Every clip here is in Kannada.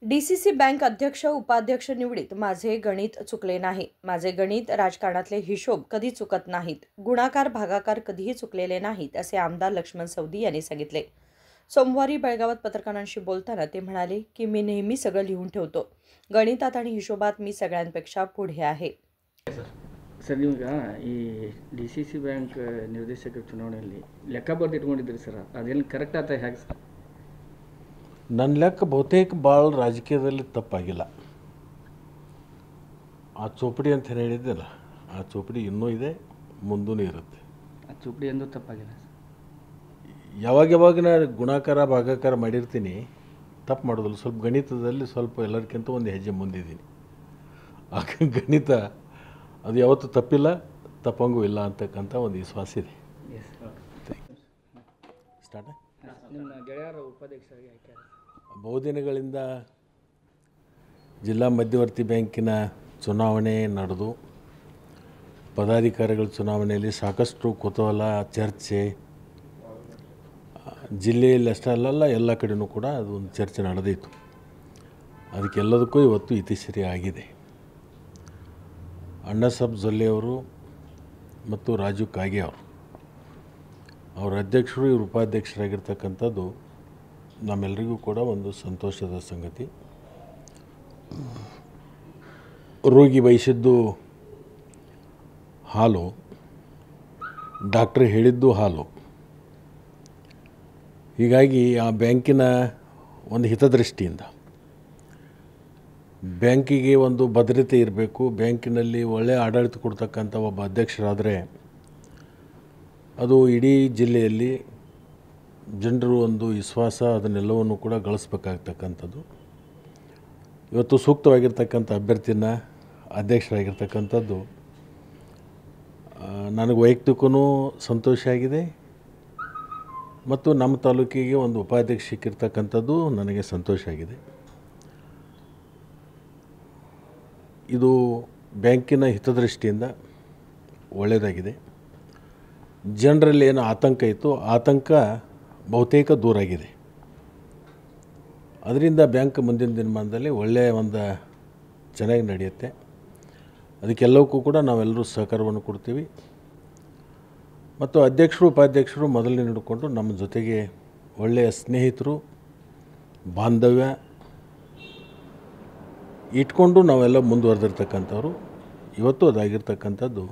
DCC बँक अध्यक्ष उपाध्यक्ष निवडीत माझे गणित चुकले नाही. माझे गणित राजकारणातले हिशोब कधी चुकत नाहीत. गुणाकार भागाकार कधीही चुकलेले नाहीत, असे आमदार लक्ष्मण सवदी यांनी सांगितले. सोमवारी बेळगावात पत्रकारांशी बोलताना ते म्हणाले की मी नेहमी सगळं लिहून ठेवतो. गणितात आणि हिशोबात मी सगळ्यांपेक्षा पुढे आहे. ಸರ್ ನೀವೀಗ ಈ DCC ಬ್ಯಾಂಕ್ ನಿರ್ದೇಶಕರ ಚುನಾವಣೆಯಲ್ಲಿ ಲೆಕ್ಕ ಬರೆದಿಟ್ಕೊಂಡಿದ್ರಿ ಸರ್, ಅದೇನು ಕರೆಕ್ಟ್ ಆತ ಹೇಗೆ ಸರ್? ನನ್ನ ಲೆಕ್ಕ ಬಹುತೇಕ ಭಾಳ ರಾಜಕೀಯದಲ್ಲಿ ತಪ್ಪಾಗಿಲ್ಲ. ಆ ಚೋಪಡಿ ಅಂತ ಏನು ಹೇಳಿದ್ದೆಲ್ಲ, ಆ ಚೋಪಡಿ ಇನ್ನೂ ಇದೆ, ಮುಂದೂ ಇರುತ್ತೆ. ಆ ಚೋಪಡಿ ಎಂದೂ ತಪ್ಪಾಗಿಲ್ಲ ಸರ್. ಯಾವಾಗ ನಾನು ಗುಣಾಕಾರ ಭಾಗಾಕಾರ ಮಾಡಿರ್ತೀನಿ, ತಪ್ಪು ಮಾಡೋದಿಲ್ಲ. ಸ್ವಲ್ಪ ಗಣಿತದಲ್ಲಿ ಸ್ವಲ್ಪ ಎಲ್ಲರಿಗಿಂತ ಒಂದು ಹೆಜ್ಜೆ ಮುಂದಿದ್ದೀನಿ. ಆ ಗಣಿತ ಅದು ಯಾವತ್ತೂ ತಪ್ಪಿಲ್ಲ, ತಪ್ಪಂಗೂ ಇಲ್ಲ ಅಂತಕ್ಕಂಥ ಒಂದು ವಿಶ್ವಾಸ ಇದೆ. ಸ್ಟಾರ್ಟ್. ನಿಮ್ಮ ಗೆಳೆಯರ ಉಪಾಧ್ಯಕ್ಷರಾಗಿ ಆಯ್ಕೆ ಬಹುದಿನಗಳಿಂದ ಜಿಲ್ಲಾ ಮಧ್ಯವರ್ತಿ ಬ್ಯಾಂಕಿನ ಚುನಾವಣೆ ನಡೆದು, ಪದಾಧಿಕಾರಿಗಳ ಚುನಾವಣೆಯಲ್ಲಿ ಸಾಕಷ್ಟು ಕುತೂಹಲ, ಚರ್ಚೆ, ಜಿಲ್ಲೆಯಲ್ಲಿ ಅಷ್ಟೇ ಅಲ್ಲಲ್ಲ ಎಲ್ಲ ಕಡೆಯೂ ಕೂಡ ಅದು ಒಂದು ಚರ್ಚೆ ನಡೆದಿತ್ತು. ಅದಕ್ಕೆಲ್ಲದಕ್ಕೂ ಇವತ್ತು ಇತಿಶ್ರೀ ಆಗಿದೆ. ಅಣ್ಣಾಸಾಬ್ ಜೊಲ್ಲೆಯವರು ಮತ್ತು ರಾಜು ಕಾಗೆ ಅವರು ಅವರ ಅಧ್ಯಕ್ಷರು, ಇವರು ಉಪಾಧ್ಯಕ್ಷರಾಗಿರ್ತಕ್ಕಂಥದ್ದು ನಮ್ಮೆಲ್ಲರಿಗೂ ಕೂಡ ಒಂದು ಸಂತೋಷದ ಸಂಗತಿ. ರೋಗಿ ಬಯಸಿದ್ದು ಹಾಲು, ಡಾಕ್ಟ್ರ್ ಹೇಳಿದ್ದು ಹಾಲು. ಹೀಗಾಗಿ ಆ ಬ್ಯಾಂಕಿನ ಒಂದು ಹಿತದೃಷ್ಟಿಯಿಂದ ಬ್ಯಾಂಕಿಗೆ ಒಂದು ಭದ್ರತೆ ಇರಬೇಕು. ಬ್ಯಾಂಕಿನಲ್ಲಿ ಒಳ್ಳೆಯ ಆಡಳಿತ ಕೊಡ್ತಕ್ಕಂಥ ಒಬ್ಬ ಅಧ್ಯಕ್ಷರಾದರೆ ಅದು ಇಡೀ ಜಿಲ್ಲೆಯಲ್ಲಿ ಜನರು ಒಂದು ವಿಶ್ವಾಸ, ಅದನ್ನೆಲ್ಲವನ್ನು ಕೂಡ ಗಳಿಸ್ಬೇಕಾಗ್ತಕ್ಕಂಥದ್ದು. ಇವತ್ತು ಸೂಕ್ತವಾಗಿರ್ತಕ್ಕಂಥ ಅಭ್ಯರ್ಥಿನ ಅಧ್ಯಕ್ಷರಾಗಿರ್ತಕ್ಕಂಥದ್ದು ನನಗೆ ವೈಯಕ್ತಿಕವೂ ಸಂತೋಷ ಆಗಿದೆ, ಮತ್ತು ನಮ್ಮ ತಾಲೂಕಿಗೆ ಒಂದು ಉಪಾಧ್ಯಕ್ಷ ಸಿಕ್ಕಿರ್ತಕ್ಕಂಥದ್ದು ನನಗೆ ಸಂತೋಷ ಆಗಿದೆ. ಇದು ಬ್ಯಾಂಕಿನ ಹಿತದೃಷ್ಟಿಯಿಂದ ಒಳ್ಳೆಯದಾಗಿದೆ. ಜನರಲ್ಲಿ ಏನು ಆತಂಕ ಇತ್ತು, ಆತಂಕ ಬಹುತೇಕ ದೂರಾಗಿದೆ. ಅದರಿಂದ ಬ್ಯಾಂಕ್ ಮುಂದಿನ ದಿನಮಾನದಲ್ಲಿ ಒಳ್ಳೆಯ ಒಂದು ಚೆನ್ನಾಗಿ ನಡೆಯುತ್ತೆ. ಅದಕ್ಕೆಲ್ಲವಕ್ಕೂ ಕೂಡ ನಾವೆಲ್ಲರೂ ಸಹಕಾರವನ್ನು ಕೊಡ್ತೀವಿ. ಮತ್ತು ಅಧ್ಯಕ್ಷರು ಉಪಾಧ್ಯಕ್ಷರು ಮೊದಲನೇ ಹಿಡ್ಕೊಂಡು ನಮ್ಮ ಜೊತೆಗೆ ಒಳ್ಳೆಯ ಸ್ನೇಹಿತರು, ಬಾಂಧವ್ಯ ಇಟ್ಕೊಂಡು ನಾವೆಲ್ಲ ಮುಂದುವರೆದಿರ್ತಕ್ಕಂಥವ್ರು. ಇವತ್ತು ಅದಾಗಿರ್ತಕ್ಕಂಥದ್ದು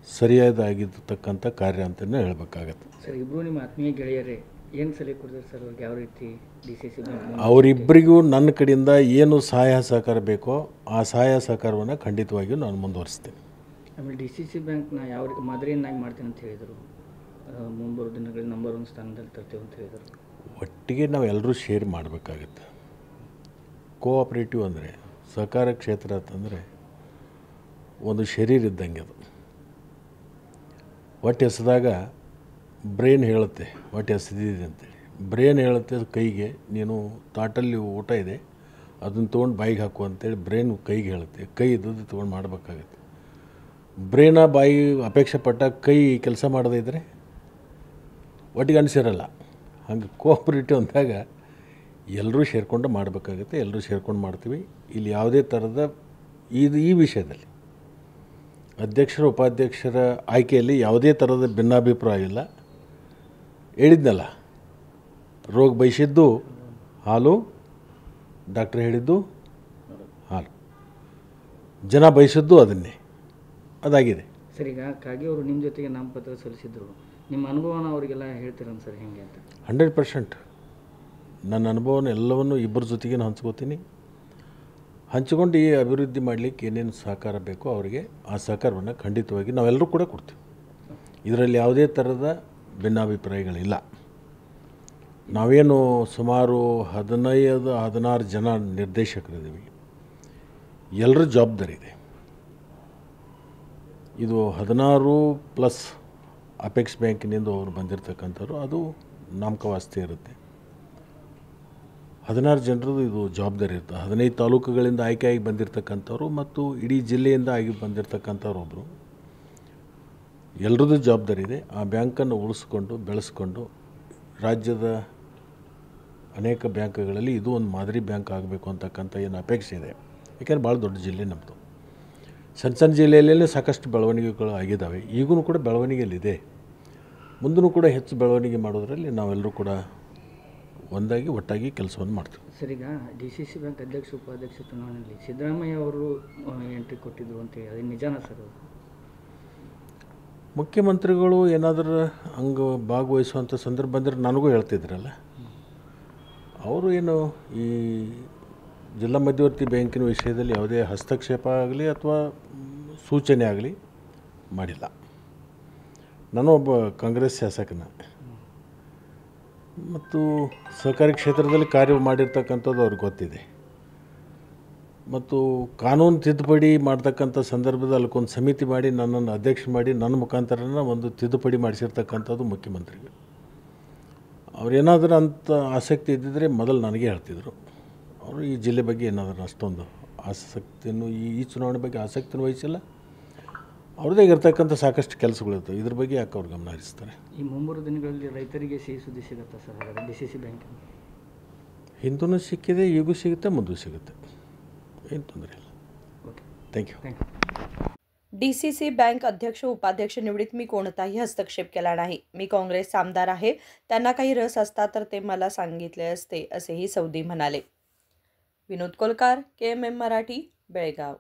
ಸರಿಯಾದಾಗಿರ್ತಕ್ಕಂಥ ಕಾರ್ಯ ಅಂತಲೇ ಹೇಳಬೇಕಾಗತ್ತೆ. ಸರ್, ಇಬ್ಬರು ನಿಮ್ಮ ಆತ್ಮೀಯ ಗೆಳೆಯರೇ, ಏನು ಸಲಹೆ ಕೊಡ್ತಾರೆ ಸರ್ ಅವ್ರಿಗೆ? ಯಾವ ರೀತಿ DCC ಬ್ಯಾಂಕ್ ಅವರಿಬ್ಬರಿಗೂ ನನ್ನ ಕಡೆಯಿಂದ ಏನು ಸಹಾಯ ಸಹಕಾರ ಬೇಕೋ ಆ ಸಹಾಯ ಸಹಕಾರವನ್ನು ಖಂಡಿತವಾಗಿಯೂ ನಾನು ಮುಂದುವರಿಸ್ತೇನೆ. ಆಮೇಲೆ DCC ಬ್ಯಾಂಕ್ನ ಯಾವ ರೀತಿ ಮಾದರಿಯನ್ನಾಗಿ ಮಾಡ್ತೀನಿ ಅಂತ ಹೇಳಿದರು. ಮುಂಬರುವ ದಿನಗಳಲ್ಲಿ ನಂಬರ್ 1 ಸ್ಥಾನದಲ್ಲಿ ತರ್ತೇವೆ ಅಂತ ಹೇಳಿದರು. ಒಟ್ಟಿಗೆ ನಾವೆಲ್ಲರೂ ಶೇರ್ ಮಾಡಬೇಕಾಗತ್ತೆ. ಕೋಆಪ್ರೇಟಿವ್ ಅಂದರೆ, ಸಹಕಾರ ಕ್ಷೇತ್ರ ಅಂತಂದರೆ ಒಂದು ಶರೀರ ಇದ್ದಂಗೆ. ಅದು ಹೊಟ್ಟೆ ಎಸೆದಾಗ ಬ್ರೈನ್ ಹೇಳುತ್ತೆ ಹೊಟ್ಟೆ ಎಸೆದಿದೆ ಅಂತೇಳಿ. ಬ್ರೈನ್ ಹೇಳುತ್ತೆ ಕೈಗೆ, ನೀನು ತಾಟಲ್ಲಿ ಊಟ ಇದೆ ಅದನ್ನು ತೊಗೊಂಡು ಬಾಯಿಗೆ ಹಾಕು ಅಂತೇಳಿ ಬ್ರೈನ್ ಕೈಗೆ ಹೇಳುತ್ತೆ. ಕೈ ಇದ್ದದ್ದು ತೊಗೊಂಡು ಮಾಡಬೇಕಾಗತ್ತೆ. ಬ್ರೈನ ಬಾಯಿ ಅಪೇಕ್ಷೆ ಪಟ್ಟಾಗ ಕೈ ಕೆಲಸ ಮಾಡದೇ ಇದ್ದರೆ ಒಟ್ಟಿಗೆ ಅನಿಸಿರಲ್ಲ. ಹಂಗೆ ಕೋಆಪ್ರೇಟಿವ್ ಅಂದಾಗ ಎಲ್ಲರೂ ಸೇರಿಕೊಂಡು ಮಾಡಬೇಕಾಗುತ್ತೆ. ಎಲ್ಲರೂ ಸೇರ್ಕೊಂಡು ಮಾಡ್ತೀವಿ. ಇಲ್ಲಿ ಯಾವುದೇ ಥರದ ಈ ವಿಷಯದಲ್ಲಿ ಅಧ್ಯಕ್ಷರ ಉಪಾಧ್ಯಕ್ಷರ ಆಯ್ಕೆಯಲ್ಲಿ ಯಾವುದೇ ಥರದ ಭಿನ್ನಾಭಿಪ್ರಾಯ ಇಲ್ಲ. ಹೇಳಿದ್ನಲ್ಲ, ರೋಗ ಬಯಸಿದ್ದು ಹಾಲು, ಡಾಕ್ಟ್ರ್ ಹೇಳಿದ್ದು ಹಾಲು, ಜನ ಬಯಸಿದ್ದು ಅದನ್ನೇ, ಅದಾಗಿದೆ. ಸರ್, ಈಗ ಕಾಗೆ ಅವರು ನಿಮ್ಮ ಜೊತೆಗೆ ನಾಮಪತ್ರ ಸಲ್ಲಿಸಿದ್ರು. ನಿಮ್ಮ ಅನುಭವನ ಅವರಿಗೆಲ್ಲ ಹೇಳ್ತೀರನ್ ಸರ್ ಹೇಗೆ ಅಂತ? 100% ನನ್ನ ಅನುಭವನ ಎಲ್ಲವನ್ನು ಇಬ್ಬರ ಜೊತೆಗೆ ಹಂಚ್ಕೋತೀನಿ. ಹಂಚಿಕೊಂಡು ಈ ಅಭಿವೃದ್ಧಿ ಮಾಡಲಿಕ್ಕೆ ಏನೇನು ಸಹಕಾರ ಬೇಕೋ ಅವರಿಗೆ ಆ ಸಹಕಾರವನ್ನು ಖಂಡಿತವಾಗಿ ನಾವೆಲ್ಲರೂ ಕೂಡ ಕೊಡ್ತೀವಿ. ಇದರಲ್ಲಿ ಯಾವುದೇ ಥರದ ಭಿನ್ನಾಭಿಪ್ರಾಯಗಳಿಲ್ಲ. ನಾವೇನು ಸುಮಾರು 15-16 ಜನ ನಿರ್ದೇಶಕರಿದ್ದೀವಿ. ಎಲ್ಲರ ಜವಾಬ್ದಾರಿ ಇದೆ. ಇದು 16+ ಅಪೆಕ್ಸ್ ಬ್ಯಾಂಕಿನಿಂದ ಅವರು ಬಂದಿರತಕ್ಕಂಥವ್ರು. ಅದು ನಾಮಕವಾಸ್ತಿ ಇರುತ್ತೆ. 16 ಜನರದ್ದು ಇದು ಜವಾಬ್ದಾರಿ ಇರುತ್ತೆ. 15 ತಾಲೂಕುಗಳಿಂದ ಆಯ್ಕೆಯಾಗಿ ಬಂದಿರತಕ್ಕಂಥವ್ರು ಮತ್ತು ಇಡೀ ಜಿಲ್ಲೆಯಿಂದ ಆಗಿ ಬಂದಿರತಕ್ಕಂಥವ್ರು ಒಬ್ಬರು. ಎಲ್ಲರದ್ದು ಜವಾಬ್ದಾರಿ ಇದೆ. ಆ ಬ್ಯಾಂಕನ್ನು ಉಳಿಸ್ಕೊಂಡು ಬೆಳೆಸ್ಕೊಂಡು ರಾಜ್ಯದ ಅನೇಕ ಬ್ಯಾಂಕ್ಗಳಲ್ಲಿ ಇದು ಒಂದು ಮಾದರಿ ಬ್ಯಾಂಕ್ ಆಗಬೇಕು ಅಂತಕ್ಕಂಥ ಏನು ಅಪೇಕ್ಷೆ ಇದೆ. ಯಾಕೆಂದರೆ ಭಾಳ ದೊಡ್ಡ ಜಿಲ್ಲೆ ನಮ್ಮದು. ಸಣ್ಣ ಸಣ್ಣ ಜಿಲ್ಲೆಯಲ್ಲೇ ಸಾಕಷ್ಟು ಬೆಳವಣಿಗೆಗಳು ಆಗಿದ್ದಾವೆ. ಈಗೂ ಕೂಡ ಬೆಳವಣಿಗೆಯಲ್ಲಿದೆ. ಮುಂದೂ ಕೂಡ ಹೆಚ್ಚು ಬೆಳವಣಿಗೆ ಮಾಡೋದರಲ್ಲಿ ನಾವೆಲ್ಲರೂ ಕೂಡ ಒಂದಾಗಿ ಒಟ್ಟಾಗಿ ಕೆಲಸವನ್ನು ಮಾಡ್ತೀವಿ. ಸರ್, ಈಗ DCC ಬ್ಯಾಂಕ್ ಅಧ್ಯಕ್ಷ ಉಪಾಧ್ಯಕ್ಷ ಚುನಾವಣೆಯಲ್ಲಿ ಸಿದ್ದರಾಮಯ್ಯ ಅವರು ಎಂಟ್ರಿ ಕೊಟ್ಟಿದ್ರು ಅಂತೇಳಿ ಅದು ನಿಜಾನ ಸರ್? ಮುಖ್ಯಮಂತ್ರಿಗಳು ಏನಾದರೂ ಹಂಗೆ ಭಾಗವಹಿಸುವಂಥ ಸಂದರ್ಭ ಬಂದರೆ ನನಗೂ ಹೇಳ್ತಿದ್ರಲ್ಲ, ಅವರು ಏನು ಈ ಜಿಲ್ಲಾ ಮಧ್ಯವರ್ತಿ ಬ್ಯಾಂಕಿನ ವಿಷಯದಲ್ಲಿ ಯಾವುದೇ ಹಸ್ತಕ್ಷೇಪ ಆಗಲಿ ಅಥವಾ ಸೂಚನೆ ಆಗಲಿ ಮಾಡಿಲ್ಲ. ನಾನು ಒಬ್ಬ ಕಾಂಗ್ರೆಸ್ ಶಾಸಕನ ಮತ್ತು ಸಹಕಾರಿ ಕ್ಷೇತ್ರದಲ್ಲಿ ಕಾರ್ಯ ಮಾಡಿರ್ತಕ್ಕಂಥದ್ದು ಅವ್ರಿಗೆ ಗೊತ್ತಿದೆ. ಮತ್ತು ಕಾನೂನು ತಿದ್ದುಪಡಿ ಮಾಡ್ತಕ್ಕಂಥ ಸಂದರ್ಭದಲ್ಲಿ ಅದಕ್ಕೊಂದು ಸಮಿತಿ ಮಾಡಿ ನನ್ನನ್ನು ಅಧ್ಯಕ್ಷ ಮಾಡಿ ನನ್ನ ಮುಖಾಂತರನ ಒಂದು ತಿದ್ದುಪಡಿ ಮಾಡಿಸಿರ್ತಕ್ಕಂಥದ್ದು ಮುಖ್ಯಮಂತ್ರಿಗಳು. ಅವ್ರೇನಾದರೂ ಅಂಥ ಆಸಕ್ತಿ ಇದ್ದಿದ್ದರೆ ಮೊದಲು ನನಗೆ ಹೇಳ್ತಿದ್ರು. ಅವರು ಈ ಜಿಲ್ಲೆ ಬಗ್ಗೆ ಏನಾದರೂ ಅಷ್ಟೊಂದು ಆಸಕ್ತಿಯನ್ನು ಈ ಚುನಾವಣೆ ಬಗ್ಗೆ ಆಸಕ್ತಿಯನ್ನು ವಹಿಸಿಲ್ಲ. ಅವ್ರದ್ದೇ ಇರ್ತಕ್ಕಂಥ ಸಾಕಷ್ಟು ಕೆಲಸಗಳಿರ್ತವೆ. ಇದ್ರ ಬಗ್ಗೆ ಯಾಕೆ ಅವ್ರು ಗಮನ ಹರಿಸ್ತಾರೆ? ಈ ಮುಂಬರುವ ದಿನಗಳಲ್ಲಿ ರೈತರಿಗೆ ಸಿಹಿ ಸುದ್ದಿ ಸಿಗುತ್ತಾ ಸರ್ ಹಾಗಾದರೆ DCC ಬ್ಯಾಂಕ್? ಹಿಂದೂ ಸಿಕ್ಕಿದೆ, ಈಗೂ ಸಿಗುತ್ತೆ, ಮುಂದೂ ಸಿಗುತ್ತೆ, ಏನು ತೊಂದರೆ ಇಲ್ಲ. Okay, thank you. DCC बँक अध्यक्ष उपाध्यक्ष निवडीत मी कोणताही हस्तक्षेप केला नाही. मी काँग्रेस आमदार आहे. त्यांना काही रस असता तर ते मला सांगितले असते, असेही सौदी म्हणाले. विनोद कोलकार, KMM मराठी, बेळगाव.